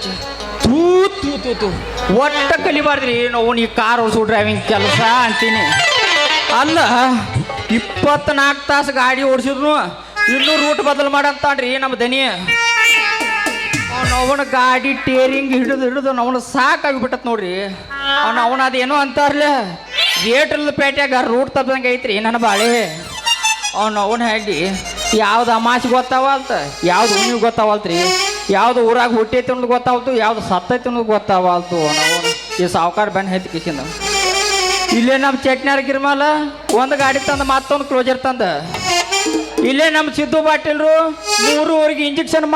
ಛೆ ತೂ ತೂ ತೂ ತೂ ಒಟ್ಟ ಕಲಿಬಾರ್ದ್ರಿ ನಾವು ನೀ ಕಾರ್ ಓಡಿಸೋ ಡ್ರೈವಿಂಗ್ ಕೆಲಸ ಅಂತೀನಿ. ಅಲ್ಲ 24 ತಾಸು ಗಾಡಿ ಓಡಿಸಿದ್ರು ಇನ್ನೂ ರೂಟ್ ಬದಲು ಮಾಡಂತಾನ್ರಿ ನಮ್ಮ ದನಿ. ಅವನ ಗಾಡಿ ಟೇರಿಂಗ್ ಹಿಡಿದು ಅವನು ಸಾಕಾಗಿಬಿಟ್ಟತ್ ನೋಡ್ರಿ. ಅವನ ಅದೇನೋ ಅಂತಾರಲ್ಲ ಗೇಟ್ರಲ್ಲ ಪೇಟೆಯಾಗ ರೂಟ್ ತಪ್ಪದಂಗೆ ಐತ್ರಿ ನನ್ನ ಬಾಳೆ. ಅವನ ಹೇಳಿ ಯಾವ್ದು ಅಮಾಸಿ ಗೊತ್ತಾವಲ್ತ, ಯಾವ್ದು ಉಣಿವು ಗೊತ್ತಾವಲ್ತ್ರಿ, ಯಾವ್ದು ಊರಾಗ ಹುಟ್ಟೈತಿ ಅನ್ನೋದು ಗೊತ್ತಾವಲ್ತು, ಯಾವ್ದು ಸತ್ತೈತಿ ಅನ್ನೋದು ಗೊತ್ತಾವಲ್ತು. ನಾವು ಈ ಸಾವುಕಾರ ಬೆನ್ನ ಹೆತ್ತಿ ಕಿಸಿಂದ ಇಲ್ಲೇ ನಮ್ಮ ಚಟ್ನಾರ ಗಿರ್ಮಾಲ ಒಂದು ಗಾಡಿ ತಂದು ಮತ್ತೊಂದು ಕ್ಲೋಜರ್ ತಂದ. ಇಲ್ಲೇ ನಮ್ಮ ಸಿದ್ದು ಪಾಟೀಲ್ರು 3 ಇಂಜೆಕ್ಷನ್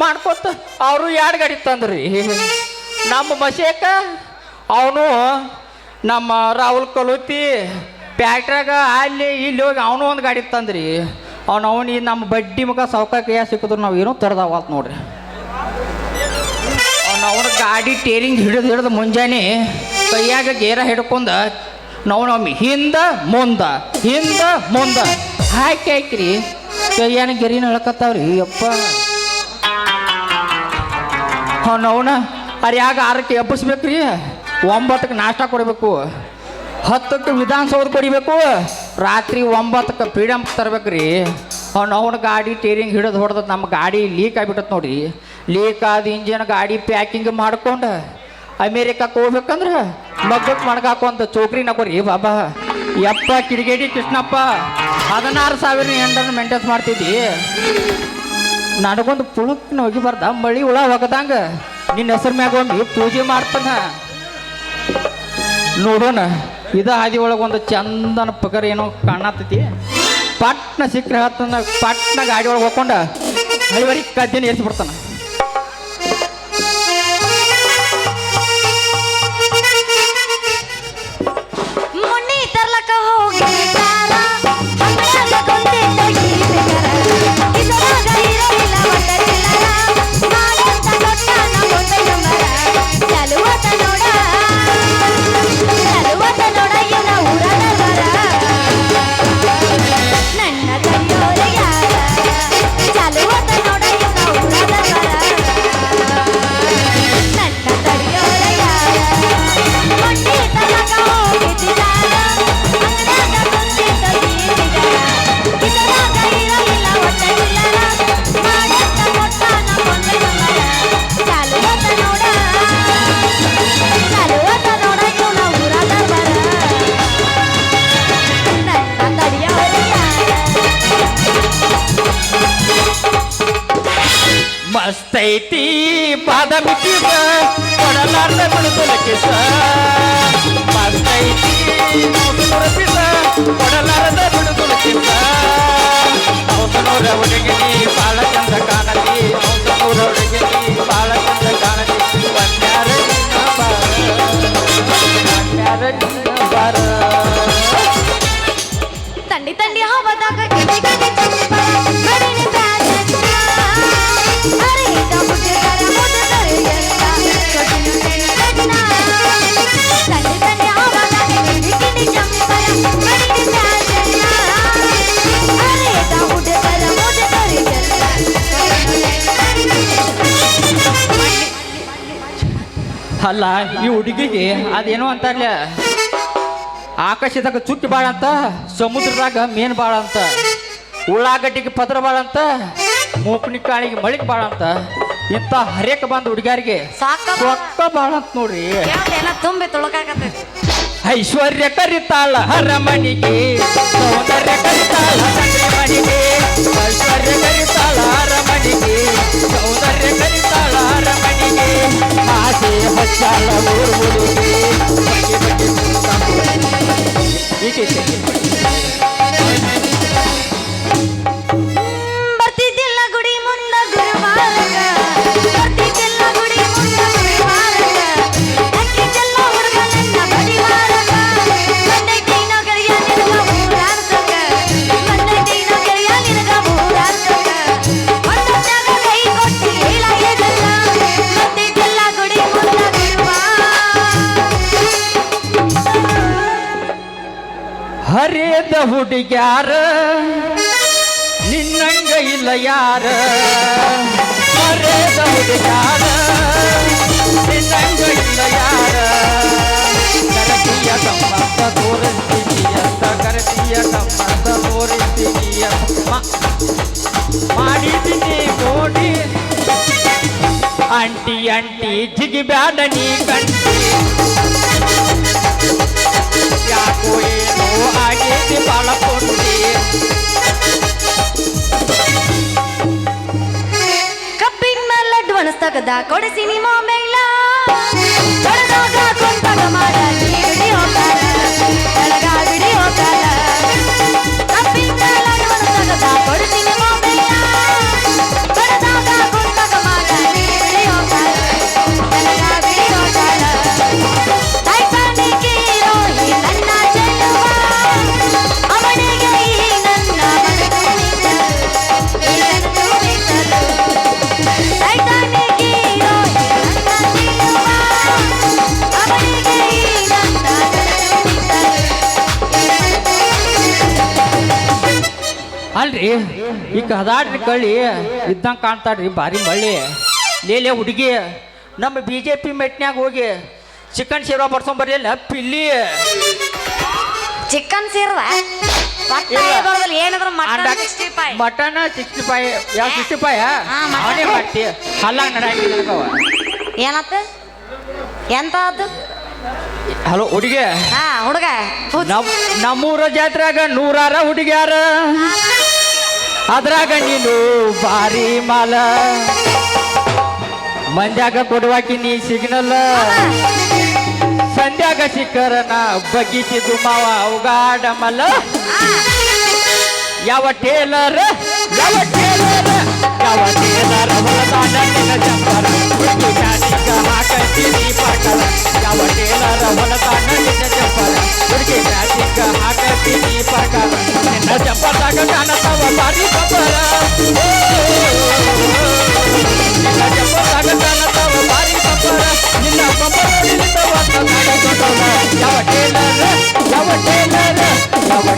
ಮಾಡ್ಕೋತ ಅವರು 2 ಗಾಡಿ ತಂದ್ರಿ. ನಮ್ಮ ಬಸೇಕ ಅವನು ನಮ್ಮ ರಾಹುಲ್ ಕಲೋತಿ ಫ್ಯಾಕ್ಟ್ರಾಗ ಅಲ್ಲಿ ಇಲ್ಲಿ ಹೋಗಿ ಅವನು ಒಂದು ಗಾಡಿ ತಂದ್ರಿ. ಅವನು ಈ ನಮ್ಮ ಬಡ್ಡಿ ಮುಖ ಸಾವುಕಾರ ಕೈಯಾಗ ಸಿಕ್ಕಿದ್ರು ನಾವು ಏನೋ ತರದಾವತ್ ನೋಡ್ರಿ. ಅವನ ಗಾಡಿ ಟೇರಿಂಗ್ ಹಿಡಿದು ಮುಂಜಾನೆ ಕೈಯಾಗ ಗೇರ ಹಿಡ್ಕೊಂಡ ನಾವು ಹಿಂದೆ ಮುಂದೆ ಹಾಕ್ರಿ ಕೈಯಾನ ಗೆರಿನ ಹೇಳ್ಕತ್ತಾವ್ರಿ. ಅಪ್ಪ ಅವನ ಅರ್ಯಾಗ 6ಕ್ಕೆ ಎಬ್ಬಿಸ್ಬೇಕ್ರಿ, 9ಕ್ಕೆ ನಾಷ್ಟ ಕೊಡಬೇಕು, 10ಕ್ಕೆ ವಿಧಾನಸೌಧ ಕೊಡಿಬೇಕು, ರಾತ್ರಿ 9ಕ್ಕೆ ಫ್ರೀಡಮ್ ತರ್ಬೇಕ್ರಿ. ಅವನ ಗಾಡಿ ಟೇರಿಂಗ್ ಹಿಡಿದು ಹೊಡೆದ ನಮ್ಮ ಗಾಡಿ ಲೀಕ್ ಆಗಿಬಿಟ್ಟತ್ ನೋಡ್ರಿ. ಲೀಕ್ ಆದ ಇಂಜಿನ್ ಗಾಡಿ ಪ್ಯಾಕಿಂಗ್ ಮಾಡ್ಕೊಂಡು ಅಮೇರಿಕಕ್ಕೆ ಹೋಗ್ಬೇಕಂದ್ರೆ ಮಗ್ಗಕ್ಕೆ ಮಡ್ಗಾಕೊಂತ ಚೌಕ್ರಿ ನಕೋರಿ ಬಾಬಾ. ಯಪ್ಪ ಕಿಡಿಗೇಡಿ ಕೃಷ್ಣಪ್ಪ 16,000 ಎಂಡನ್ನು ಮೇಂಟೈನ್ಸ್ ಮಾಡ್ತಿದ್ದಿ. ನನಗೊಂದು ಪುಳಕ್ನ ಹೋಗಿಬಾರ್ದ ಮಳಿ ಹುಳ ಹೋಗದಂಗ ನಿನ್ನ ಹೆಸರು ಮ್ಯಾಗ ಒಮ್ಮೆ ಪೂಜೆ ಮಾಡ್ತಾನ ನೋಡೋಣ. ಹಾದಿ ಒಳಗೆ ಒಂದು ಚಂದನ ಪಗರ ಏನೋ ಕಾಣತೈತಿ. ಪಟ್ನ ಸಿಕ್ಕರೆ ಹತ್ತನ ಪಟ್ನ ಗಾಡಿ ಒಳಗೆ ಹೋಗ್ಕೊಂಡ ಹಳಿವರಿ ಕದ್ದಿನ ಏರಿಸ್ಬಿಡ್ತಾನ. ಮಸ್ತೈತಿ ಬಾದಾಮಿ ಕಿಸ ಕೊಡಲಾರ್ದ ಬಿಡುತ್ತಲ ಕಿಸ. ಮಸ್ತೈತಿ ಪಿಸ ಕೊಡಲಾರ್ದ ಬಿಡುತ್ತಲ ಕಿಸ. 900 ಹುಡುಗಿ ಬಾಳ ಚಂದ ಕಾಣತಿ, 900 ಹುಡುಗಿ ಬಾಳ ಚಂದ ಕಾಣತಿ. ಬನ್ಯಾರ ಬಾರ ತಂಡಿ ತಂಡಿ ಹವದಾಗ ಅಲ್ಲ ಈ ಹುಡುಗಿಗೆ ಅದೇನೋ ಅಂತಾರಲ್ಲ ಆಕಾಶದಾಗ ಚುಕ್ಕಿ ಬಾಳ ಅಂತ, ಸಮುದ್ರದಾಗ ಮೇನ್ ಬಾಳ ಅಂತ, ಉಳ್ಳಾಗಡ್ಡಿಗೆ ಪದ್ರ ಬಾಳ ಅಂತ, ಮೂಕನಿ ಕಾಳಿಗೆ ಮಳಿಗೆ ಬಾಳ ಅಂತ. ಇಂಥ ಹರೇಕ ಬಂದ ಹುಡುಗಿಯರಿಗೆ ರೊಕ್ಕ ಬಾಳ ಅಂತ ನೋಡ್ರಿ. ತುಂಬಿ ತುಳಕಾಕತ್ತೈತಿ. ಐಶ್ವರ್ಯ ಕರಿತಾಳ ಹರಮಣಿಗೆ, ಸೌಂದರ್ಯ ಕರಿತಾಳ ಮಣಿಗೆ, ಐಶ್ವರ್ಯ ಕರಿತಾಳ ಹರಮಣಿಗೆ, ಸೌಂದರ್ಯ ಕರಿತಾಳ ಹರಮಣಿಗೆ, ಆಸೆ ಹಚ್ಚಾಳ ಊರುಗಳಿಗೆ ಬರ್ತಿದ್ದಿಲ್ಲ ಗುಡಿ ಮುಂದ ಗುರುವಾರಗ, ಬರ್ತಿದ್ದಿಲ್ಲ ಗುಡಿ ಮುಂದ ಗುರುವಾರಗ, ಅಕ್ಕಿದ್ದೆಲ್ಲ ಹುಡುಗನನ್ನ ಬಡಿವಾರಗ, ಬಂದೈತೇನೋ ಗೆಳೆಯ ನಿನಗ ಊರಾಡ್ಸಕ, ಬಂದೈತೇನೋ ಗೆಳೆಯ ನಿನಗ ಊರಾಡ್ಸಕ, ಒಂದೊಂದಾಗ ಕೈ ಕೊಟ್ಟು ಹೇಳ ಎದಲ್ಲ, ಬರ್ತಿದ್ದಿಲ್ಲ ಗುಡಿ ಮುಂದ ಗುರುವಾರ. ಹರಿಯದ ಹುಡುಗ್ಯಾರ ನಿನ್ನಂಗ ಇಲ್ಲ ಯಾರ, ಹರಿಯದ ಹುಡುಗ್ಯಾರ ಗಮ್ಮತ್ತ ತೋರಿಸ್ತೀನಿ ಅಂತ ಕರೆತೀಯ ಗಮ್ಮತ್ತ ತೋರಿಸ್ತೀನಿ ಮಾಡಿದ್ದೀನಿ ನೋಡಿ ಆಂಟಿ ಆಂಟಿ ಜಿಗಿಬ್ಯಾಡ ನೀ ಕಂಟಿ ಯಾಕೋ ಏನೋ ಆಗೇತಿ ಬಾಳ ಪೊಂಡಿ ಕಬ್ಬಿನ ಮೇಲೆ ಅಡ್ವಾನ್ಸ್ ತಗದ ಕೊಡಿಸಿ ನಿಮ್ಮ ಮೇಲ ತೊಡೆದಾಗ ಕೊಂತಾಗ ಮಾಡ ವಿಡಿಯೋ ಕಾಲ ಬೆಳಗ ವಿಡಿಯೋ ಕಾಲ ಕಬ್ಬಿನ ಮೇಲೆ ಅಡ್ವಾನ್ಸ್ ತಗದ ಕೊಡಿಸಿ ನಿಮ್ಮ ಮೇಲ ತೊಡೆದಾಗ ಕೊಂತಾಗ ಮಾಡ ವಿಡಿಯೋ ಕಾಲ ಬೆಳಗ ವಿಡಿಯೋ ಕಾಲ ಟೈಟಾನಿಕ್ ಹೀರೋ ಈ ನನ್ನ ಚೆಲುವ ಅವನಿಗೆ ಈ ನನ್ನ ಮನಸ್ಸು ಮೀಸಲು ಟೈಟಾನಿಕ್ ಹೀರೋ ಈ ನನ್ನ ಚೆಲುವ ಅವನಿಗೆ ಈ ನನ್ನ ಅಲ್ರಿ ಈ ಕದಾಡ್ರಿ ಕಳ್ಳಿ ಇದ್ದಂಗೆ ಕಾಣ್ತಾಡ್ರಿ ಭಾರಿ ಮಳ್ಳಿ ಲೇಲೆ ಹುಡುಗಿ ನಮ್ಮ BJP ಮೆಟ್ನ್ಯಾಗ ಹೋಗಿ ಚಿಕನ್ ಶೇರ್ವಾ ಬರ್ಸೊಂಬರ್ಲಿಲ್ಲ ಪಿಲ್ಲಿ ಚಿಕನ್ ಸೇರ್ವ ಏನಾದ್ರು ಮಟನ್ 65 ಮಟನ್ 65 ಯಾವ 65 ಹಾ, ಮಟನ್. ಅವನೇ ಮಾಡ್ತಿ ಹಲ್ಲಾಗ ನಡಾಕಿದ್ದವ ಏನತ್ತ ಎಂತ ಅದು ಹಲೋ ಹುಡುಗಿ ಹಾ ಹುಡುಗ ನಮ್ಮೂರ ಜಾತ್ರೆಗ 100 ಹುಡುಗ್ಯಾರ ಅದ್ರಾಗ ನೀನು ಭಾರಿ ಮಾಲ ಮಂದ್ಯಾಗ ಕೊಡುವಾಕಿ ನೀ ಸಿಗ್ನಲ್ಲ ಸಂಧ್ಯಾಗ ಸಿಕ್ಕರನ ಬಗ್ಗಿಸಿದ್ದು ಮಾವ ಉಗಾಡ ಮಲ್ಲ ಯಾವ ಟೇಲರ್ ಹೊಲದಾನ ನಿನ್ನ ಜಂಪರ ಹುಡುಗಿ ಮ್ಯಾಟಿಗ ಹಾಕತೀನಿ ಪಟಲ ಯಾವ ಟೇಲರ್ ಹೊಲದಾನ ನಿನ್ನ ಜಂಪರ ಹುಡುಗಿ ಮ್ಯಾಟಿಗ ಹಾಕತೀನಿ ಪಟಲ ನಿನ್ನ ಜಂಪದಾಗ ಕಾಣತಾವ ಭಾರಿ ಕಬ್ಬರ ನಿನ್ನ ಜಂಪದಾಗ ಕಾಣತಾವ ಭಾರಿ ಕಬ್ಬರ ನಿನ್ನ ಕಬ್ಬರ ಯಾವ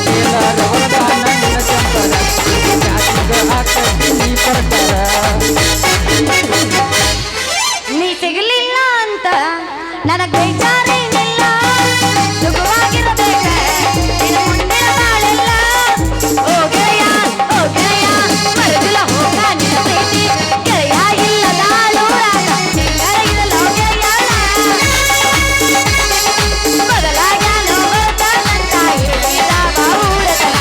ಟೇಲರ್ ಹೊಲದಾನ ನಿನ್ನ ಜಂಪರ ಹುಡುಗಿ ಮ್ಯಾಟಿಗ ಹಾಕತೀನಿ ಪಟಲ ನೀ ಸಿಗಲಿಲ್ಲ ಅಂತ ನನಗ್ ಬೇಜಾರೇನಿಲ್ಲ ಸುಖವಾಗಿರಬೇಕ ನಿನ್ನ ಮುಂದಿನ ಬಾಳೆಲ್ಲ ಓ ಗೆಳೆಯ ಮರದಿಲ್ಲ ಹೋಗ ನಿನ್ನ ಪ್ರೀತಿ ಗೆಳೆಯ ಇಲ್ಲದ ಲೋರಾಟ ನಿನ್ನರಗಿರಲ್ಲ ಗೆಳೆಯನ ಬದಲಾಗ್ಯಾನೋ ಬರ್ತಾನಂತ ಹೇಳಿದ ಬಾವುಡತನ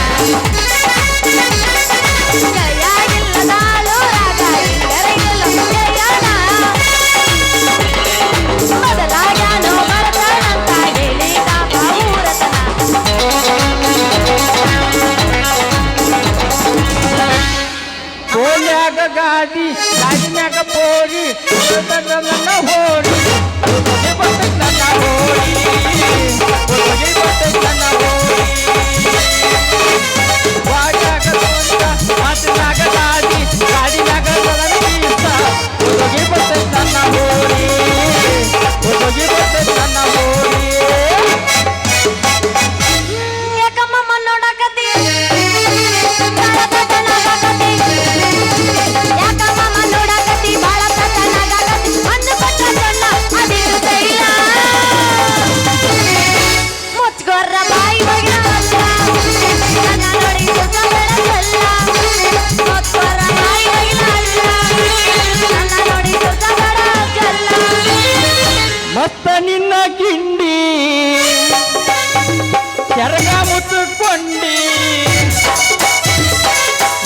ಗೆಳೆಯ ಇಲ್ಲದ ಲೋರಾಟ ನಿನ್ನರಗಿರಲ್ಲ ಗೆಳೆಯನ ಬದಲಾಗ್ಯಾನೋ ಬರ್ತಾನಂತ ಹೇಳಿದ ಬಾವುಡತನ ಕೋಲ್ಯಾಗ ಗಾದಿ ಮ್ಯಾಗ ಪೋರಿ ನನ್ನ ಹೋರಿ ನನ್ನ ಹೋರಿ ನನ್ನ ಹೋರಿ ವಾಡ್ಯಾಗ ಸ್ವಂತ ಮಾತಿನಾಗ ಗಾಡಿನಾಗ ನನ್ನ ಹೋರಿ ನನ್ನ ಹೋರಿ ಯಾಕಮ್ಮ ನೋಡಕತ್ತಿ ಬಾಳ ತಟನಾಗಕತ್ತಿ ಯಾಕಮ್ಮ ನೋಡಕತ್ತಿ ಬಾಳ ತಟನಾಗಕತ್ತಿ ಒಂದು ಪಟ್ಟ ಸಣ್ಣ ಅದಿರು ತೈಲ ಮುಚ್ಕೊರ್ರ ಬಾಯಿ ಒಳಗಲ್ಲ ನನ್ನ ನೋಡಿ ಸುತ್ತಬೇಡಲ್ಲ ಮುಚ್ಕೊರ್ರ ಬಾಯಿ ಒಳಗಲ್ಲ ನನ್ನ ನೋಡಿ ಸುತ್ತಬೇಡಲ್ಲ ಮತ್ತ ನಿನ್ನ ಗಿಂಡಿ ಕೆರಗ ಮುತ್ತುಕೊಂಡಿ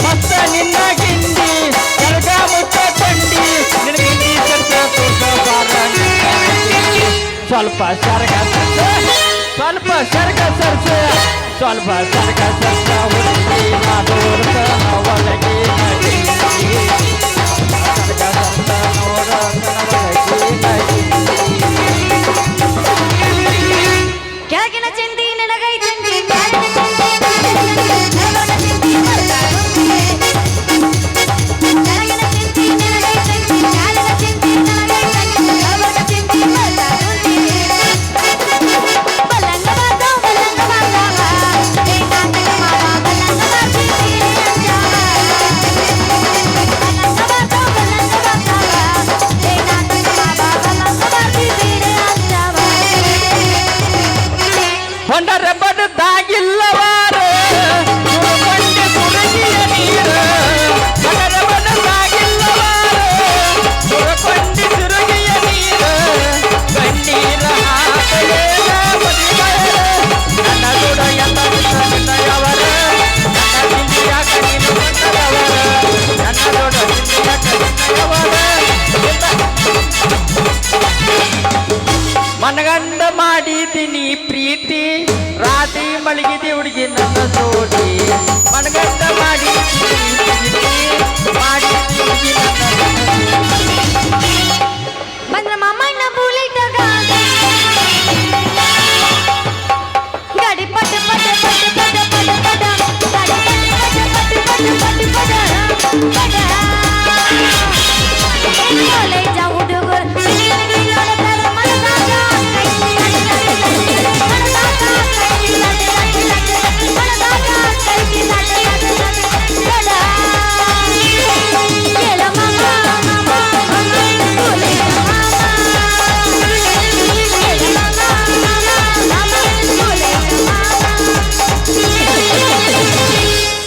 ಮತ್ತ ನಿನ್ನ ಗಿಂಡಿ ಕೆರಗ ಮುತ್ತಕೊಂಡಿ ನಿನಗಿಂಡಿ ಸ್ವಲ್ಪ ಸರಗ ಸ್ವಲ್ಪ ಸರಗ ಸರ್ಸ ಸ್ವಲ್ಪ ಸರಗ ಸರ್ಸ ಹುಡುಗಿ ನಾದೋರ್ತ ಒಳಗೆ ಸರಗ ಸರ್ಸ ನೋಡ ಕೆಳಗಿನ ಚಿಂದಿ ನಿನಗೈ ಚಿಂದಿ ಮ್ಯಾಲಿನ ಚಿಂದಿ ನರವರ್ಗ ಚಿಂದಿ ಮರದಾಡುಂದಿ ಕೆಳಗಿನ ಚಿಂದಿ ನಿನಗೈ ಚಿಂದಿ ಮ್ಯಾಲಿನ ಚಿಂದಿ ನನಗೈ ಚಿಂದಿ ನರವರ್ಗ ಚಿಂದಿ ಮರದಾಡುಂದಿ ಬಲ್ಲಂಗ ಬಾರ್ದವ ಏ ನಾಟಕ ಮಾವ ಬಲ್ಲಂಗ ಬಾರ್ದಿನಿ ಅಂಜಾವ ಕಾಲೇಜ ಹುಡುಗರು ನೋಡ್ತಾರ ಮನದಾಗ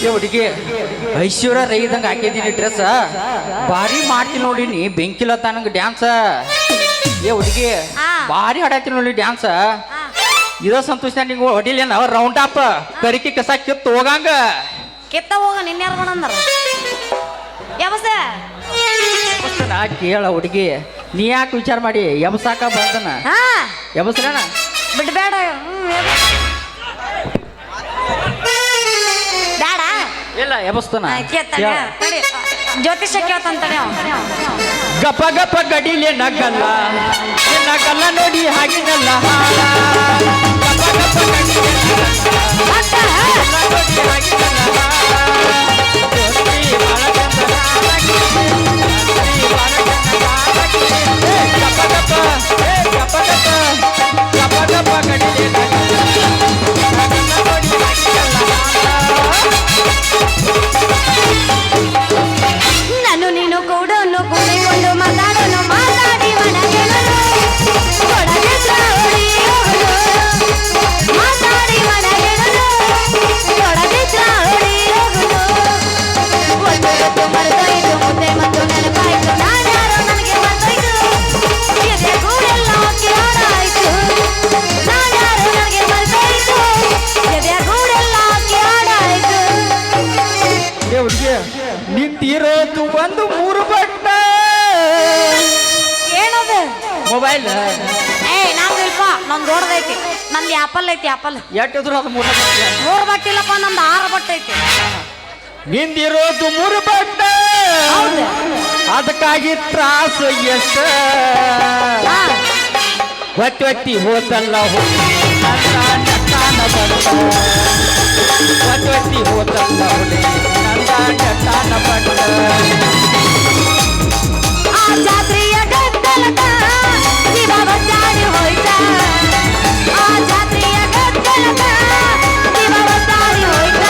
ಏ ಹುಡುಗಿ ಐಶ್ವರ್ಯ ರೈ ಇದ್ದಂಗೆ ಹಾಕಿದ್ದೀನಿ ಡ್ರೆಸ್ ಭಾರಿ ಮಾಡ್ತೀನಿ ನೋಡಿ ನೀ ಬೆಂಕಿಲತ್ತ ನಂಗೆ ಡ್ಯಾನ್ಸ ಏ ಹುಡುಗಿ ಭಾರಿ ಹಾಡಾತೀನಿ ನೋಡಿ ಡ್ಯಾನ್ಸ ಇರೋ ಸಂತೋಷ ನಿಂಗೆ ಹೊಡಿಲೇನ ರೌಂಡ್ ಅಪ್ ಕರಿಕಿ ಕಸ ಕಿತ್ತು ಹೋಗಂಗ ಕೆತ್ತ ಹೋಗ ನಿನ್ಯಾರು ಮಾಡಂದಾರ ಯಾವಸ ನಾ ಕೇಳ ಹುಡುಗಿ ನೀ ಯಾಕೆ ವಿಚಾರ ಮಾಡಿ ಎಬ್ಸಾಕ ಬಂದನ ಹಾ ಎಬಸ್ರೇನ ಬಿಡ್ಬೇಡ ಬೇಡ ಇಲ್ಲ ಎಬಸ್ತನ ಜ್ಯೋತಿಷ ಕೇಳ್ತಂತಾನೆ ಗಪ ಗಪ ಗಡಿಲೆ ನಗಲ್ಲ ನಗಲ್ಲ ನೋಡಿ ಹಾಗಿನಲ್ಲ ಗಪ ಗಪ ಗಡಿಲೆ ನಗಲ್ಲ ನೋಡಿ ಹಾಗಿನಲ್ಲ ಗಪ ಗಪ ಗಪ ಗಪ ಗಪ ಗಪ ಗಡಿಲೆ ನಗಲ್ಲ ನೋಡಿ ನಾನು ನೀನು ಕೂಡನ್ನು ಕೂಡಿಕೊಂಡು ಮಾತಾಡೋನು ಮಾತಾಡಿ ಮನಗೆಳನು ಕೊಡಗಿದ್ರ ಹೊಡೆಯೋನು ಮಾತಾಡಿ ಮನಗೆಳನು ಕೊಡಗಿದ್ರ ಹೊಡೆಯೋನು ಒಂದು ಹೊತ್ತು ಮರೆತೋಯ್ತು ಮುದ್ದೆ ಮತ್ತು ನೆನಪಾಯ್ತು ನಾನ್ಯಾರೋ ನನಗೆ ಮರೆತೋಯ್ತು ಎದೆ ಗೂಡೆಲ್ಲ ಕಿರಾಡಾಯ್ತು ನಾನ್ಯಾರೋ ನನಗೆ ಮರೆತೋಯ್ತು ಎದೆ ಗೂಡೆಲ್ಲ ಕಿರಾಡಾಯ್ತು ಏ ಹುಡುಗಿ ನಿಂತಿರೋದು ಒಂದು 3 ಬಟ್ಟ ಏನದು ಮೊಬೈಲ್ ನಂದು ಇಲ್ಪ ನಂದು ದೊಡ್ಡದೈತಿ ನಂದು ಆಪಲ್ ಐತಿ ಆಪಲ್ ಎಷ್ಟಿದ್ರು ಅದು 3 ಬಟ್ಟ 3 ಬಟ್ಟೆ ಇಲ್ಲಪ್ಪ ನಂದು 6 ಬಟ್ಟೆ ಐತಿ ನಿಂದಿರೋದು 3 ಬಟ್ಟ ಹೌದು ಅದಕ್ಕಾಗಿ ತ್ರಾಸು ಎಷ್ಟ ಒತ್ತಿ ಹೋತಲ್ಲ ಒತ್ತಿ ಹೋತಲ್ಲ ನಂದಾನ ಬಟ್ಟ ಆ ಜಾತ್ರೆಯ ಗದ್ದಲದ ಜೀವ ಒದ್ದಾಡಿ ಹೋಯ್ತ ಆ ಜಾತ್ರೆಯ ಗದ್ದಲದ ಜೀವ ಒದ್ದಾಡಿ ಹೋಯ್ತ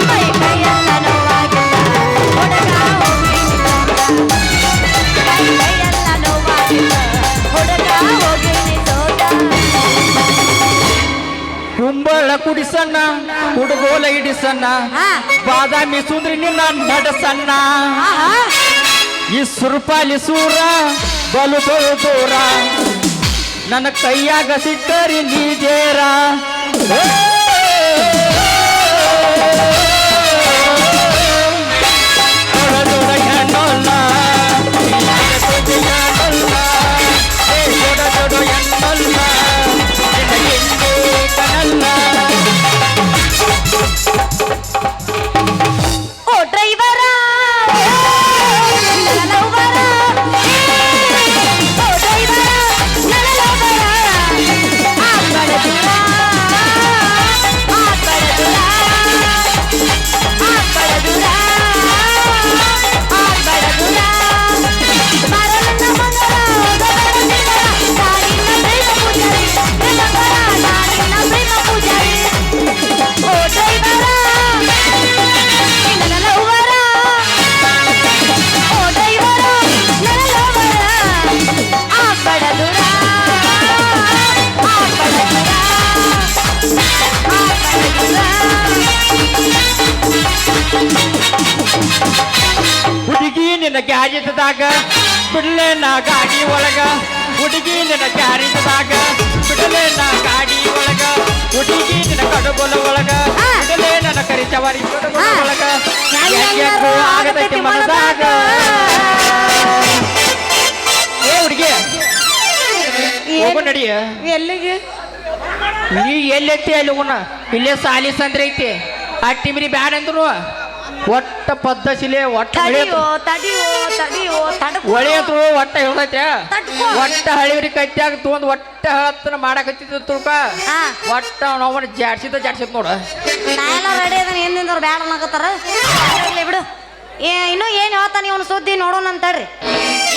ಕೈ ಕೈಯೆಲ್ಲ ನೋವಾಗಿಲ್ಲ ಹುಡುಗ ಹೋಗಿ ಕೈ ಕೈಯೆಲ್ಲ ನೋವಾಗಿಲ್ಲ ಹುಡುಗ ಹೋಗಿ ನಿಂತೋದ ಕುಂಬಳ ಕುಡಿಸಣ್ಣ ಹುಡುಗೋಲ ಇಡಿಸಣ್ಣ ಬಾದಾಮಿ ಸುಂದ್ರಿ ನಿನ್ನ ನಡಸಣ್ಣ ಈ ಸುರ್ಪಾಲಿ ಸೂರ ಬಲು ದೂರ ನನ್ನ ಕೈಯಾಗ ಸಿಟ್ಟರಿ ನೀಜೇರ ಓ ಡ್ರೈವರ ನನ್ನ ಲವ್ವರ ಓ ಡ್ರೈವರ ನನ್ನ ಲವ್ವರ ಆ ಬಡದುರ ಆ ಬಡದುರ ಆ ಬಡದುರ ಆ ಬಡದುರ ಮರಳನ್ನ ಮಂಗಲ ಗಗನ ನಾನಿನ್ನ ಪ್ರೇಮ ಪೂಜಾರಿ ಓ ಡ್ರೈವರ ನನ್ನ ಲವ್ವರ ಓ ಡ್ರೈವರ ನನ್ನ ಲವ್ವರ ಆ ಬಡದುರ ಆ ಬಡದುರ ಆ ಬಡದುರ ಹುಡುಗಿ ನಿನ್ನ ಗ್ಯಾಜೆಟ್ದಾಗ ಬಿಡ್ಲೆ ನಾ ಗಾಡಿ ಒಳಗ ಹುಡುಗಿ ನಿನ್ನ ಗ್ಯಾರೇಜ್ದಾಗ ಬಿಡಲೆ ನಾ ಗಾಡಿ ಒಳಗ ಹುಡುಗಿ ನಿನ್ನ ಕಡುಗೊಲ ಒಳಗ ಬಿಡಲೆ ನನ್ನ ಕರಿಚವಾರಿ ಕಡುಗೊಲ ಒಳಗ ಹೆಂಗ್ಯಾಕೋ ಆಗತೈತಿ ಮನದಾಗ ಏ ಹುಡುಗಿ ಹೋಗು ನಡಿಯ ಎಲ್ಲಿಗೆ ನೀ ಎಲ್ಲೈತಿ ಅಲ್ಲಿ ಹೋಗೋಣ ಇಲ್ಲೇ ಸಾಲಿ ಸಂದ್ರೆ ಐತಿ ಅಟ್ಟಿಮಿರಿ ಬ್ಯಾಡ ಅಂದ್ರು ಒಟ್ಟ ಪದ್ದಸಿಲೆ ಒಟ್ಟ ತಡಿಯೋ ತಡಿಯೋ ತಡಿಯೋ ತಡ್ಕೋ ಒಳೆಯದು ಒಟ್ಟ ಹೇಳ್ದೈತೆ ತಡ್ಕೋ. ಒಟ್ಟ ಹಳಿವ್ರಿ ಕಟ್ಟ್ಯಾಗ ತೊಗೊಂಡ್ ಒಟ್ಟ ಹತ್ತನ ಮಾಡಕತ್ತಿದ್ದ ತುಳ್ಕ ಹಾ ಒಟ್ಟ ಅವನ ಜಾಡ್ಸಿದ ನೋಡ ನಾ ಎಲ್ಲ ರೆಡಿ ಅದನ್ನ ಹಿಂದಿಂದವ್ರು ಬ್ಯಾಡ ಅನ್ನಕತ್ತಾರ ಇರ್ಲಿ ಬಿಡು ಇನ್ನು ಏನ್ ಹೇಳ್ತಾನ ಇವನು ಸುದ್ದಿ ನೋಡೋಣ ಅಂತೇಳ್ರಿ.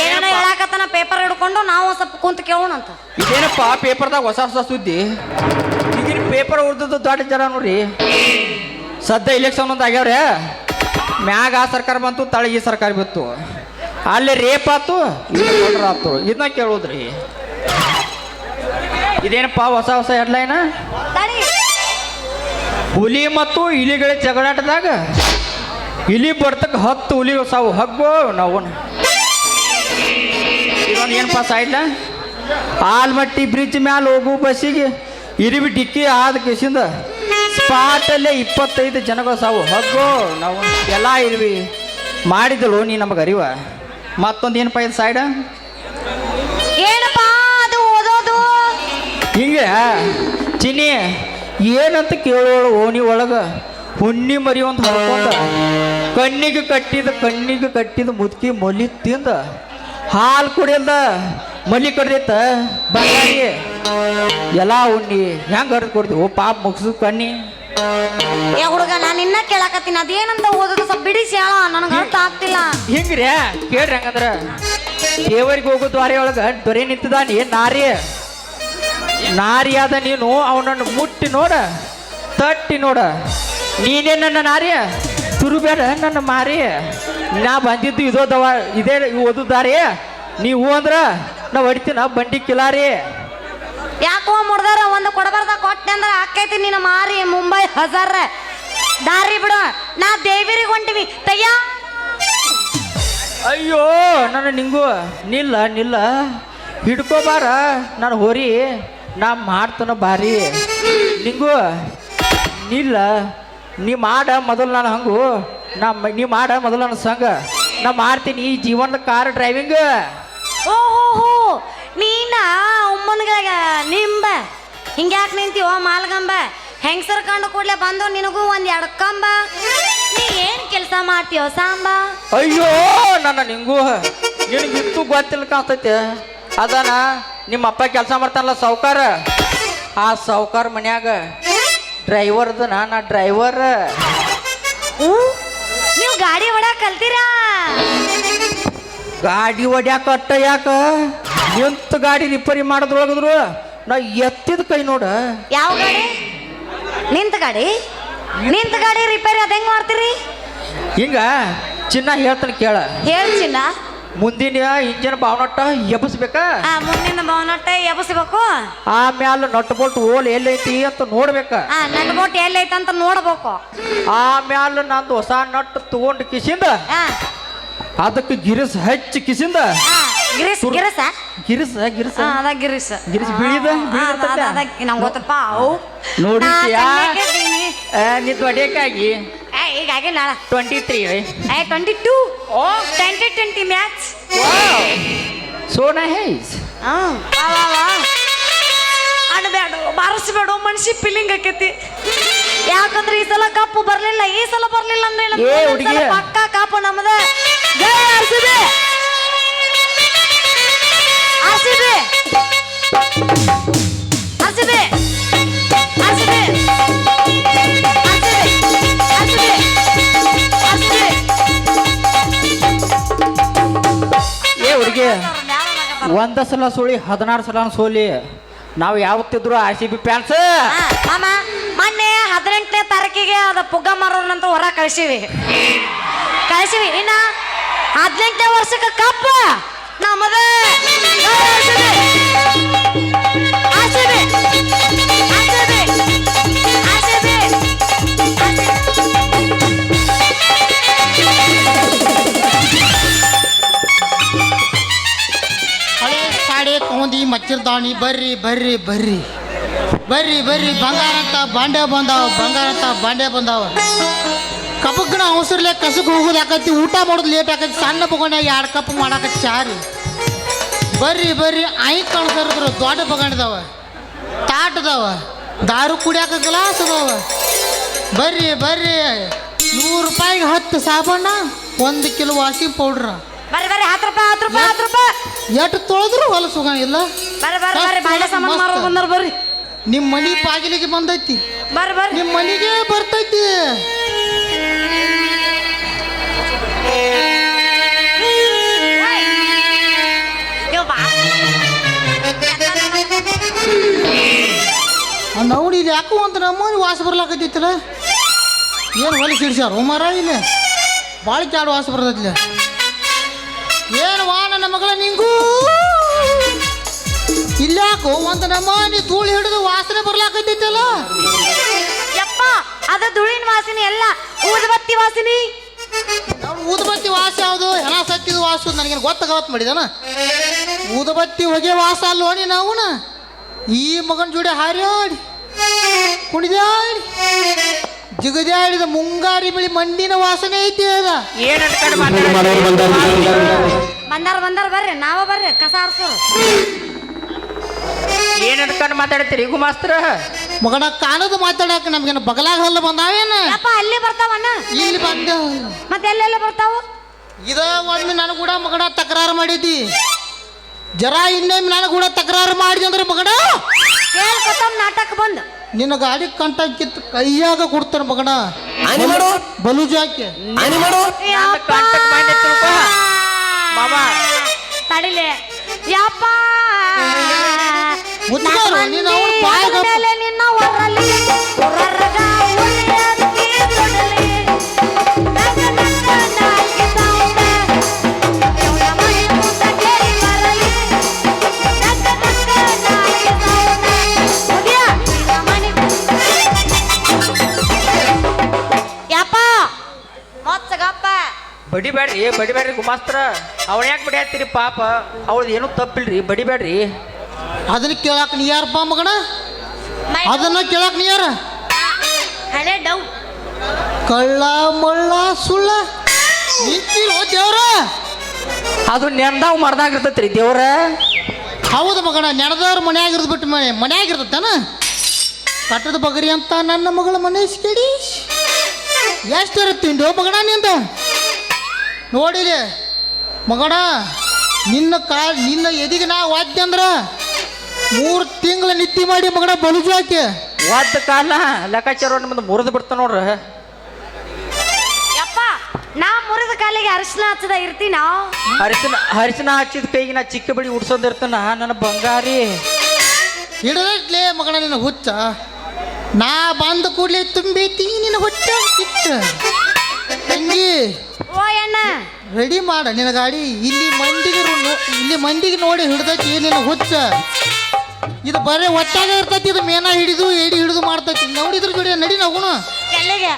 ಏನೇನೋ ಹೇಳಾಕತ್ತಾನ ಪೇಪರ್ ಹಿಡ್ಕೊಂಡು ನಾವು ಸ್ವಲ್ಪ ಕುಂತ ಕೇಳೋಣಂತ. ಇದೇನಪ್ಪ ಪೇಪರ್ದಾಗ ಹೊಸ ಹೊಸ ಸುದ್ದಿ. ಈಗಿನ ಪೇಪರ್ ಉಳ್ದದ್ದು ದೊಡ್ಡ ಜನ ನೋಡ್ರಿ. ಸದ್ಯ ಇಲೆಕ್ಷನ್ ಒಂದು ಆಗ್ಯಾವ್ರೆ. ಮ್ಯಾಗ ಆ ಸರ್ಕಾರ ಬಂತು, ತಳಗಿ ಸರ್ಕಾರ ಬಿತ್ತು. ಅಲ್ಲಿ ರೇಪ್ ಆತು, ಇಲ್ಲಿ ಆತು. ಇದನ್ನ ಕೇಳೋದ್ರಿ. ಇದೇನಪ್ಪ ಹೊಸ ಹೊಸ ಹೆಡ್ಲೈನ್. ತಡಿ. ಹುಲಿ ಮತ್ತು ಇಲಿಗಳ ಜಗಳಾಟದಾಗ ಇಲಿ ಬಡ್ತಕ್ಕ 10 ಹುಲಿ ಸಾವು ಹಗ್ಗೋ ನಾವು. ಇದೊಂದು ಏನಪ್ಪ ಸೈಡ್ಲ ಆಲ್ಮಟ್ಟಿ ಬ್ರಿಡ್ಜ್ ಮ್ಯಾಲ ಹೋಗು ಬಸ್ಸಿಗೆ ಇರಿಬಿ ಡಿಕ್ಕಿ ಆದ ಕೇಸಿಂದ ಸ್ಪಾಟಲ್ಲೇ 25 ಜನಗಳು ಸಾವು ಹಗ್ಗೋ ನಾವು. ಎಲ್ಲ ಇರ್ವಿ ಮಾಡಿದಳು ನೀ ನಮಗೆ ಅರಿವ. ಮತ್ತೊಂದು ಏನಪ್ಪ ಇದು ಸೈಡ್ ಏನಪ್ಪ ಅದು ಓದೋದು ಹಿಂಗೆ ಚಿನ್ನಿ ಏನಂತ ಕೇಳೋಳು ಓಣಿ ಒಳಗೆ ಹುಣ್ಣಿ ಮರಿ ಒಂದು ಹೊಡ್ಕೊಂಡ ಕಣ್ಣಿಗೆ ಕಟ್ಟಿದ ಮುದುಕಿ ಮೊಲಿ ತಿಂದ ಹಾಲು ಕುಡಿಯಲ್ದ ಮಲಿ ಕಡ್ದೈತ ಬಂಗಾರಿ ಎಲ್ಲ ಉಣ್ಣಿ ಹೆಂಗೆ ಹರಿದು ಕೊಡ್ತೀವಿ. ಓ ಪಾಪ ಮುಗಿಸು ಕಣ್ಣಿ. ಏ ಹುಡುಗ ನಾನು ಇನ್ನ ಕೇಳಕತ್ತೀನಿ ಅದೇನಂತ ಓದೋದು ಸ್ವಲ್ಪ ಬಿಡಿಸಿ ಹೇಳ, ನನಗೆ ಅರ್ಥ ಆಗ್ತಿಲ್ಲ. ಹಿಂಗ್ರಿ ಕೇಳ್ರಿ. ಹಂಗಂದ್ರ ದೇವರಿಗೆ ಹೋಗೋ ದ್ವಾರಿ ಒಳಗೆ ದೊರೆ ನಿಂತಿದ್ದಾನೆ ನಾರಿಯಾದ ನೀನು ಅವನನ್ನು ಮುಟ್ಟಿ ನೋಡ, ತಟ್ಟಿ ನೋಡ. ನೀನೇ ನನ್ನ ನಾರಿ ತುರುಬೇಡ ನನ್ನ ಮಾರಿ. ನಾ ಬಂದಿದ್ದು ಇದೇ ಓದುದಾರಿ. ನೀವು ಅಂದ್ರ ನಾ ಹೊಡಿತೀನ ಬಂಡಿ ಕಿಲಾರಿ. ಯಾಕೋ ಮುಡ್ದಾರ ಒಂದು ಕೊಡಬಾರ್ದ ಕೊಟ್ಟೆ ಅಂದ್ರೆ ಆಕೈತಿ ನಿನ್ನ ಮಾರಿ ಮುಂಬೈ ಹಜಾರ ದಾರಿ ಬಿಡು. ನಾ ದೇವಿರಿಗೆ ಹೊಂಟಿವಿ ತಯ್ಯ. ಅಯ್ಯೋ ನನ್ನ ನಿಂಗು ನಿಲ್ಲ ಹಿಡ್ಕೋಬಾರ ನಾನು ಹೋರಿ. ನಾ ಮಾಡ್ತಾನ ಬಾರಿ ನಿಂಗು ನಿಲ್ಲ. ನೀ ಮಾಡ ಮೊದಲು ನಾನು ಹಂಗು ನೀ ಮಾಡ ಮೊದಲು ನನ್ನ ಸಂಗ ನಾ ಮಾಡ್ತೀನಿ ಈ ಜೀವನದ ಕಾರ್ ಡ್ರೈವಿಂಗ್. ಓಹೋ ನೀನ ಉಮ್ಮನ್ಗ ನಿಂಬ ಹಿಂಗ್ಯಾಕೆ ನಿಂತೀವೋ ಮಾಲ್ಗಂಬ. ಹೆಂಗಸರ್ ಕಂಡು ಕೂಡ್ಲೆ ಬಂದು ನಿನಗೂ ಒಂದ್ ಎಡ್ಕಂಬ. ನೀ ಏನ್ ಕೆಲಸ ಮಾಡ್ತೀಯೋ ಸಾಂಬ. ಅಯ್ಯೋ ನನ್ನ ನಿಂಗು ನಿನಗಿತ್ತು ಗೊತ್ತಿಲ್ಲ ಕಾಣ್ತೈತೆ. ಅದಾನ ನಿಮ್ಮ ಅಪ್ಪ ಕೆಲಸ ಮಾಡ್ತಾನಲ್ಲ ಸಾವ್ಕಾರ. ಆ ಸಾವ್ಕಾರ ಮನ್ಯಾಗ ಡ್ರೈವರ್ದ ನಾ ಡ್ರೈವರ್. ನೀವು ಗಾಡಿ ಹೊಡ್ಯಾಕ ಕಲ್ತೀರಾ? ಗಾಡಿ ಹೊಡ್ಯಾಕ ಅಟ್ಟ ಯಾಕ ನಿಂತ ಗಾಡಿ ರಿಪೇರಿ ಮಾಡೋದ್ರೊಳಗದ್ರು ನಾ ಎತ್ತಿದ ಕೈ ನೋಡ. ಯಾವ ಗಾಡಿ? ನಿಂತ ಗಾಡಿ ರಿಪೇರಿ ಅದ ಹೆಂಗ್ ಮಾಡ್ತೀರಿ? ಹಿಂಗ ಚಿನ್ನ ಹೇಳ್ತಾನೆ ಕೇಳ. ಹೇಳ್ ಚಿನ್ನ. ಮುಂದಿನ ಇಂಜಿನ್ ಬಾವನಟ್ಟ ಎಬ್ಬಸ್ಬೇಕ. ಮುಂದಿನ ಬಾವನಟ್ಟ ಎಬ್ಬಸ್ಬೇಕು. ಆಮ್ಯಾಲ ನಟ್ ಬೋಲ್ಟ್ ಓಲ್ ಎಲ್ಲೈತಿ ಅಂತ ನೋಡ್ಬೇಕ. ನಟ್ ಬೋಲ್ಟ್ ಎಲ್ಲೈತಿ ಅಂತ ನೋಡ್ಬೇಕು. ಆಮ್ಯಾಲ ನಂದು ಹೊಸ ನಟ್ ತಗೊಂಡ್ ಕಿಸಿಂದ ಅದಕ್ಕೆ ಗಿರಿಸ್ ಹಚ್ಚಿ ಕಿಸಿಂದ ಗಿರಿಸ್ ಅದ ಗಿರಿಸ್ ಬಿಳಿದ ನಂಗೆ ಗೊತ್ತಪ್ಪ. ಅವು ನೋಡಿದ್ಯಾ ನಿಂದು ಹೊಡೆಯಕ್ಕಾಗಿ ಹೀಗಾಗಿ ನಾಳ 23 22 20 ಮ್ಯಾಚ್. So nice. ಅನ್ಬೇಡ ಬಾರಿಸ್ಬೇಡ ಮನುಷ್ಯ ಫೀಲಿಂಗ್ ಆಕೈತಿ. ಯಾಕಂದ್ರೆ ಈ ಸಲ ಕಪ್ಪು ಬರ್ಲಿಲ್ಲ ಅಂದ್ರೆ ಪಕ್ಕ ಕಪ್ಪು ನಮ್ಮದ. ಹುಡುಗಿ ಒಂದ ಸಲ ಸೋಳಿ 16 ಸಲ ಸೋಲಿ. ನಾವು ಯಾವತ್ತಿದ್ರು RCB ಫ್ಯಾನ್ಸ್. ಮಾಮ ಮೊನ್ನೆ 18ನೇ ತಾರೀಕಿಗೆ ಅದ ಪುಗ್ಗ ಮಾರೋರ್ನಂತ ಹೊರ ಕಳಿಸಿವಿ. ಇನ್ನ 18ನೇ ವರ್ಷಕ್ಕೆ ಕಪ್ಪ ನಮ್ಮದ. ಕೌಂದಿ ಮಚ್ಚಿರ್ದಾಣಿ ಬರ್ರಿ ಬರ್ರಿ ಬರ್ರಿ ಬರ್ರಿ ಬರ್ರಿ. ಬಂಗಾರ ಅಂತ ಬಾಂಡೆ ಬಂದಾವ. ಕಬ್ಬಗ್ನ ಅವಸರ್ಲೆ ಕಸಕ್ಕೆ ಹೋಗೋದು ಆಕತಿ. ಊಟ ಮಾಡೋದು ಲೇಟ್ ಆಕತಿ. ಸಣ್ಣ ಬಗೊಂಡ್ಯಾಗ 2 ಕಪ್ ಮಾಡಾಕತಿ ಚಾರಿ. ಬರ್ರಿ ಬರ್ರಿ ಐ ಕಾಣ್ಸರಿದ್ರು ದೊಡ್ಡ ಬಗೊಂಡಿದಾವ, ತಾಟದಾವ, ದಾರು ಕುಡಿಯಾಕ ಗ್ಲಾಸ್ ಅದಾವ. ಬರ್ರಿ ಬರ್ರಿ 100 ರೂಪಾಯಿಗೆ 10 ಸಾಬಣ್ಣ, 1 ಕಿಲೋ ವಾಷಿಂಗ್ ಪೌಡ್ರ. ಬರ್ರಿ ಬರ್ರಿ 10 ರೂಪಾಯಿ. ಎಷ್ಟು ತೊಳೆದ್ರು ಹೊಲಸು ಹೋಗ ಇಲ್ಲ. ಬರ್ರಿ ನಿಮ್ಮ ಮನಿ ಬಾಗಿಲಿಗೆ ಬಂದೈತಿ. ಬರ್ರಿ ನಿಮ್ಮ ಮನಿಗೆ ಬರ್ತೈತಿ. ವಾಸ ಬರ್ಲಾಕತ್ತೈತಿಲ್ಲ ಏನು ಹೊಲಿ ಸಿಡ್ಸ್ಯಾರ ಮರ ಇಲ್ಲಿ ಭಾಳ ಕ್ಯಾಡು ವಾಸ ಬರ್ತೈತಿಲ್ಲ ಏನು ವಾ ನನ್ನ ಮಗಳ ನಿಂಗೂ ಇಲ್ಲಾಕೋ ಒಂದು ನಮೂನಿ ಧೂಳು ಹಿಡಿದು ವಾಸನೆ ಬರ್ಲಾಕತ್ತೈತಲ್ಲ ಯಪ್ಪ ಅದ ಧೂಳಿನ ವಾಸನೆ ಎಲ್ಲ ಊದುಬತ್ತಿ ವಾಸನೆ. ಅವ್ನು ಊದುಬತ್ತಿ ವಾಸ ಯಾವುದು ಹೆಣ ಸತ್ತಿದ ವಾಸ ನನಗೇನು ಗೊತ್ತಾಗವತ್ತು ಮಾಡಿದಾನ ಊದುಬತ್ತಿ ಹೊಗೆ ವಾಸ ಅಲ್ಲೋಣಿ ನಾವುನ ಈ ಮಗನ ಜೋಡಿ ಹಾರ್ಯಾಡಿ ಕುಣಿದಾಡಿ ಜಿಗದಾಡಿದ ಮುಂಗಾರಿ ಬಿಳಿ ಮಂಡಿನ ವಾಸನೆ ಐತಿ ಅದ ಏನ್ ಅನ್ಕೊಂಡು ಮಾತಾಡ್ತೀರಿ? ಬಂದಾರ ಬರ್ರಿ ನಾವ ಬರ್ರಿ ಕಸ ಆರ್ಸೋರು. ಏನ್ ಅನ್ಕೊಂಡು ಮಾತಾಡ್ತೀರಿ ಗುಮಾಸ್ತ್ರ? ಮಗನ ಕಾಣದ ಮಾತಾಡಕ ನಮ್ಗೇನು ಬಗಲಾಗ ಹಲ್ಲ ಬಂದಾವೇನ ಯಪ್ಪ ಅಲ್ಲಿ ಬರ್ತಾವಣ್ಣ ಇಲ್ಲಿ ಬಂದ ಮತ್ತೆ ಎಲ್ಲೆಲ್ಲ ಬರ್ತಾವು? ಇದ ಒಮ್ಮೆ ನಾನು ಕೂಡ ಮಗನ ತಕರಾರು ಮಾಡಿದ್ದಿ ಜರ ಇನ್ನೊಮ್ಮೆ ನಾನು ಕೂಡ ತಕರಾರು ಮಾಡಿದೆ ಅಂದ್ರೆ ಮಗನ ಕೇಳ್ಕೊತಮ್ ನಾಟಕ ಬಂದ್ ನಿನ್ನ ಗಾಡಿ ಕಂಟ ಕಿತ್ತು ಕೈಯಾಗ ಕೊಡ್ತಾನ ಮಗನ ಬಲೂಜಾಕೆ ಯಪ್ಪ. ಕಾಂಟ್ಯಾಕ್ಟ್ ಮಾಡಿ ತಿಳ್ಕೊ. ಮಾಮ. ತಡಿಲೆ ಯಪ್ಪ ಮುಚ್ಚಾರು, ನೀನು ಅವ್ನ ಬಾಯಾಗ ಹಾಕು. ಮೇಲೆ ನಿನ್ನ ಹೊರಲಿ ಹೊರಗ ಉಳಿಯತ್ತಿ ತೊಡಲಿ ನಗ ನಗ ನಾಲ್ಗೆ ಸೌಂಡ ದೇವ್ರ ಮನೆ ಮುಂದ ಕೇಳಿ ಬರಲಿ ನಗ ನಗ ನಾಲ್ಗೆ ಸೌಂಡ ಮುಗಿಯ ದೇವ್ರ ಮನೆ ಯಪ್ಪ ಮೊಚ್ಚಗಪ್ಪ ಬಡಿಬೇಡ್ರಿ ಗುಮಾಸ್ತ್ರ. ಅವಳ ಯಾಕೆ ಬಡಿಯಾತ್ತೀರಿ ಪಾಪ? ಅವಳದು ಏನೂ ತಪ್ಪಿಲ್ರಿ, ಬಡಿಬೇಡ್ರಿ. ಅದನ್ನ ಕೇಳಾಕ ನೀ ಯಾರಪ್ಪ ಮಗನ ಅದನ್ನ ಕೇಳಾಕ ನೀ ಯಾರ ಹಳೆ ಡೌ ಕಳ್ಳ ಮಳ್ಳ ಸುಳ್ಳ ನಿಂತಿರೋ ದೇವ್ರ ಅದು ನೆಂದಾವ್ ಮಾಡ್ದಾಗಿರ್ತೈತ್ರಿ ದೇವ್ರ. ಹೌದು ಮಗನ ನೆನದವ್ರ ಮನ್ಯಾಗಿರ್ದು ಬಿಟ್ಟು ಮನ್ಯಾಗಿರ್ತೈತನ ಕಟ್ಟದ ಬಗರಿ ಅಂತ ನನ್ನ ಮಗಳ ಮನೆ ಸಿಡಿ ಎಷ್ಟು ತಿಂಡು ಮಗನ ನಿಂದ ನೋಡಿಲಿ ಮಗನ ನಿನ್ನ ಎದಿಗೆ ನಾ ವಾದ್ಯ ಅಂದ್ರ 3 ತಿಂಗಳ ನಿತ್ತಿ ಮಾಡಿ ಮಗನ ಬಲುಜು ಹಾಕಿ ಒದ್ದ ಕಾಲ ಲೆಕ್ಕಾಚಾರ ಮುಂದೆ ಮುರಿದು ಬಿಡ್ತ ನೋಡ್ರಿ. ಯಪ್ಪ ನಾ ಮುರಿದ ಕಾಲಿಗೆ ಅರಿಶಿನ ಹಚ್ಚದ ಇರ್ತೀನ ಹರಿಸಿನ ಹಚ್ಚಿದ ಕೈಗೆ ನಾ ಚಿಕ್ಕ ಬಡಿ ಉಡ್ಸೋದಿರ್ತಾನ ನನ್ನ ಬಂಗಾರಿ. ಹಿಡಿದಟ್ಲೇ ಮಗನ ನಿನ್ನ ಹುಚ್ಚ ನಾ ಬಂದ ಕೂಡಲೇ ತುಂಬೈತಿ ನಿನ್ನ ಹುಚ್ಚ ಕಿಚ್ಚ ತಂಗಿ ಓ ಅಣ್ಣ ರೆಡಿ ಮಾಡ ನಿನ್ನ ಗಾಡಿ ಇಲ್ಲಿ ಮಂದಿಗೆ ನೋಡಿ ಹಿಡ್ದೈತಿ ನಿನ್ನ ಹುಚ್ಚ ಇದು ಬರೀ ಒಟ್ಟಾಗ ಇರ್ತೈತಿ ಇದು ಮೇನ ಹಿಡಿದು ಏಡಿ ಹಿಡಿದು ಮಾಡ್ತೈತಿ ನೋಡಿದ್ರ ಜೋಡಿ ನಡಿ ನಗುನು ಎಲ್ಲಿಗೆ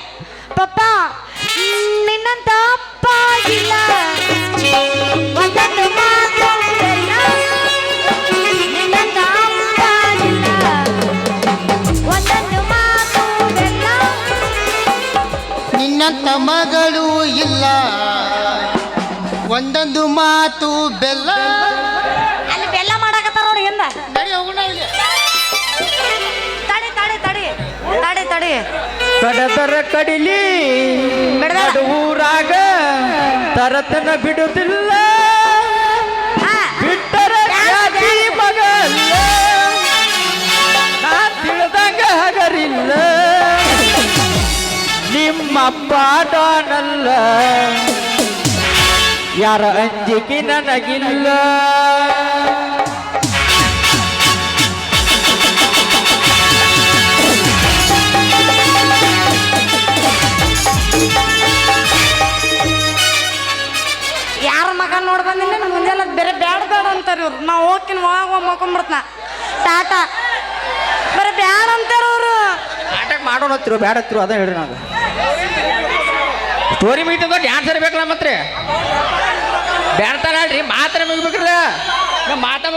ಪಪ್ಪ ನಿನ್ನಂತ ಅಪ್ಪ ಇಲ್ಲ ಒಂದೊಂದು ಮಾತು ಬೆಲ್ಲ. ನಿನ್ನಂತ ಅಪ್ಪ ಇಲ್ಲ ಒಂದೊಂದು ಮಾತು ಬೆಲ್ಲ. ನಿನ್ನಂತ ಮಗಳು ಇಲ್ಲ ಒಂದೊಂದು ಮಾತು ಬೆಲ್ಲ ಅಲ್ಲಿ ಬೆಲ್ಲ ಮಾಡಕತ್ತಾರ ನೋಡಿ ಹಿಂದ. ನಡಿ ಹೋಗೋಣ ಇಲ್ಲಿ ತಡಿ ಕಡದರ ಕಡಿಲಿ ಊರಾಗ ತರತನ ಬಿಡುದಿಲ್ಲ ಬಿಟ್ಟರ ಜಾತಿ ಮಗಲ್ಲ ನಾ ತಿಳಿದಂಗ ಹಗರಿಲ್ಲ ನಿಮ್ಮಪ್ಪ ಡಾನಲ್ಲ ಯಾರ ಅಂಜಿಕೆ ನನಗಿಲ್ಲ. ಯಾರ ಮಗ ನೋಡಿ ಬಂದಿಲ್ಲ ಮುಂದೆಲ್ಲ ಬೇರೆ ಬ್ಯಾಡ ಅಂತಾರೆ ಇವ್ರು. ನಾವು ಹೋಗ್ತೀನಿ ಹೋಗ ಮಕ್ಕೊಂಬಿಡ್ತನ ಟಾಟಾ ಬರೀ ಬ್ಯಾಡ ಅಂತಾರ ಅವರು. ನಾಟಕ ಮಾಡೋಣ ಹತ್ತಿರ ಬ್ಯಾಡ ಹತ್ತಿರ ಅದ ಹೇಳ್ರಿ ನಾವು ಸ್ಟೋರಿ ಮುಗಿತದ ಡ್ಯಾನ್ಸ್ ಇರ್ಬೇಕಲ್ಲ ಮತ್ತೆ ಬ್ಯಾಡ್ತಾನ ಹೇಳ್ರಿ ಮಾತ್ರ ಮುಗಿಬೇಕ್ರಲ್ಲ ಮಾತಾ